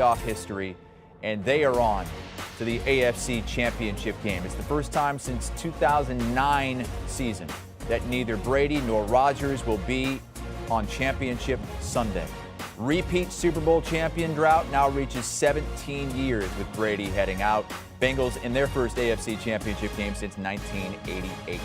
playoff history, and they are on to the AFC Championship game. It's the first time since 2009 season that neither Brady nor Rodgers will be on Championship Sunday. Repeat Super Bowl champion drought now reaches 17 years with Brady heading out. Bengals in their first AFC Championship game since 1988.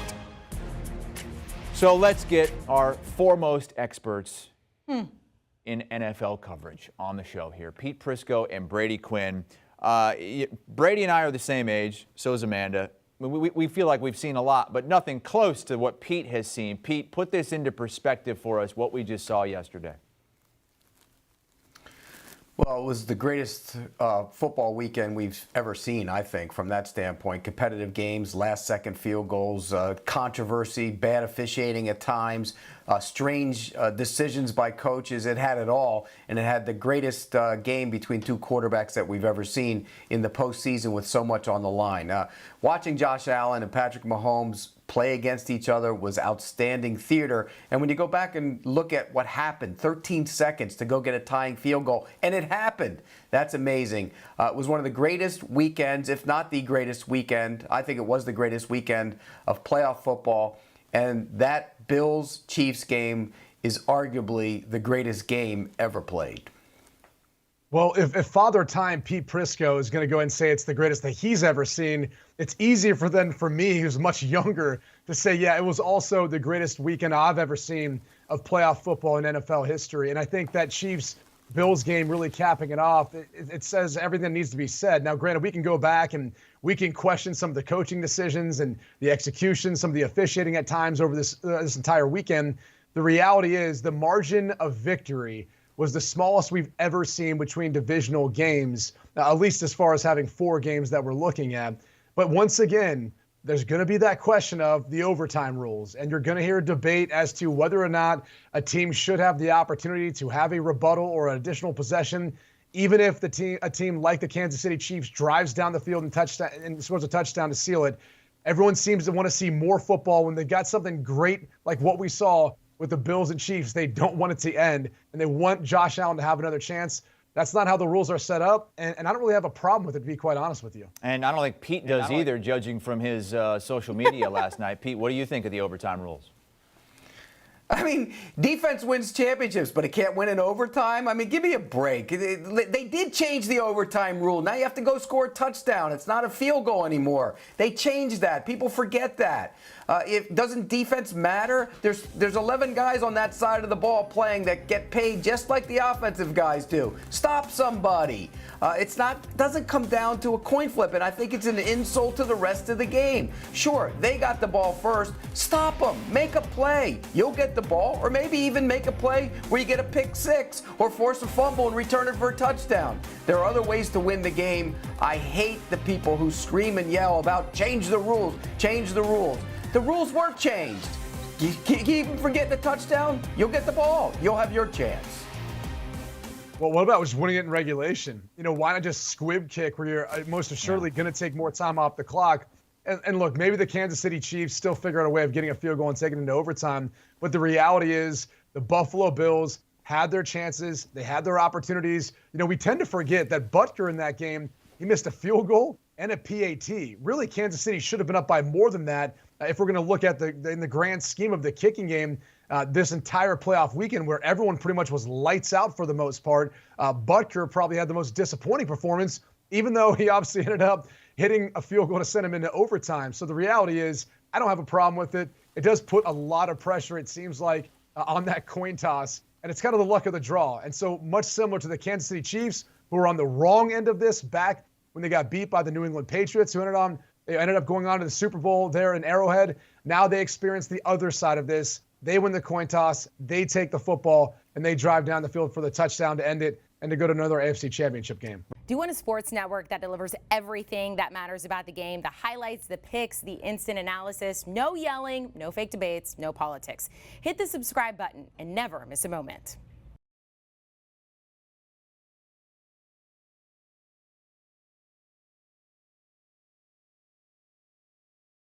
So let's get our foremost experts in NFL coverage on the show here. Pete Prisco and Brady Quinn. Brady and I are the same age, so is Amanda. We feel like we've seen a lot, but nothing close to what Pete has seen. Pete, put this into perspective for us, what we just saw yesterday. Well, it was the greatest football weekend we've ever seen, I think, from that standpoint. Competitive games, last-second field goals, controversy, bad officiating at times, strange decisions by coaches. It had it all, and it had the greatest game between two quarterbacks that we've ever seen in the postseason with so much on the line. Watching Josh Allen and Patrick Mahomes play against each other was outstanding theater. And when you go back and look at what happened, 13 seconds to go get a tying field goal, and it happened. That's amazing. It was one of the greatest weekends, if not the greatest weekend. I think it was the greatest weekend of playoff football. And that Bills-Chiefs game is arguably the greatest game ever played. Well, if Father Time, Pete Prisco, is going to go and say it's the greatest that he's ever seen, it's easier for me, who's much younger, to say, yeah, it was also the greatest weekend I've ever seen of playoff football in NFL history. And I think that Chiefs-Bills game really capping it off, it says everything that needs to be said. Now, granted, we can go back and we can question some of the coaching decisions and the execution, some of the officiating at times over this entire weekend. The reality is the margin of victory was the smallest we've ever seen between divisional games, at least as far as having 4 games that we're looking at. But once again, there's going to be that question of the overtime rules, and you're going to hear a debate as to whether or not a team should have the opportunity to have a rebuttal or an additional possession, even if a team like the Kansas City Chiefs drives down the field and scores a touchdown to seal it. Everyone seems to want to see more football when they've got something great like what we saw with the Bills and Chiefs. They don't want it to end, and they want Josh Allen to have another chance. That's not how the rules are set up, and I don't really have a problem with it, to be quite honest with you. And I don't think Pete does either, judging from his social media last night. Pete, what do you think of the overtime rules? I mean, defense wins championships, but it can't win in overtime? I mean, give me a break. They did change the overtime rule. Now you have to go score a touchdown. It's not a field goal anymore. They changed that. People forget that. Doesn't defense matter? There's 11 guys on that side of the ball playing that get paid just like the offensive guys do. Stop somebody. Doesn't come down to a coin flip, and I think it's an insult to the rest of the game. Sure, they got the ball first. Stop them. Make a play. You'll get the ball, or maybe even make a play where you get a pick six or force a fumble and return it for a touchdown. There are other ways to win the game. I hate the people who scream and yell about change the rules, change the rules. The rules weren't changed. You even forget the touchdown, you'll get the ball. You'll have your chance. Well, what about just winning it in regulation? Why not just squib kick where you're most assuredly going to take more time off the clock? And look, maybe the Kansas City Chiefs still figure out a way of getting a field goal and taking it into overtime. But the reality is the Buffalo Bills had their chances. They had their opportunities. We tend to forget that Butker in that game, he missed a field goal and a PAT. Really, Kansas City should have been up by more than that. If we're going to look at in the grand scheme of the kicking game, this entire playoff weekend where everyone pretty much was lights out for the most part, Butker probably had the most disappointing performance, even though he obviously ended up hitting a field goal to send him into overtime. So the reality is I don't have a problem with it. It does put a lot of pressure, it seems like, on that coin toss, and it's kind of the luck of the draw. And so much similar to the Kansas City Chiefs, who were on the wrong end of this back when they got beat by the New England Patriots, who ended up going on to the Super Bowl there in Arrowhead. Now they experience the other side of this. They win the coin toss, they take the football, and they drive down the field for the touchdown to end it and to go to another AFC Championship game. Do you want a sports network that delivers everything that matters about the game? The highlights, the picks, the instant analysis, no yelling, no fake debates, no politics. Hit the subscribe button and never miss a moment.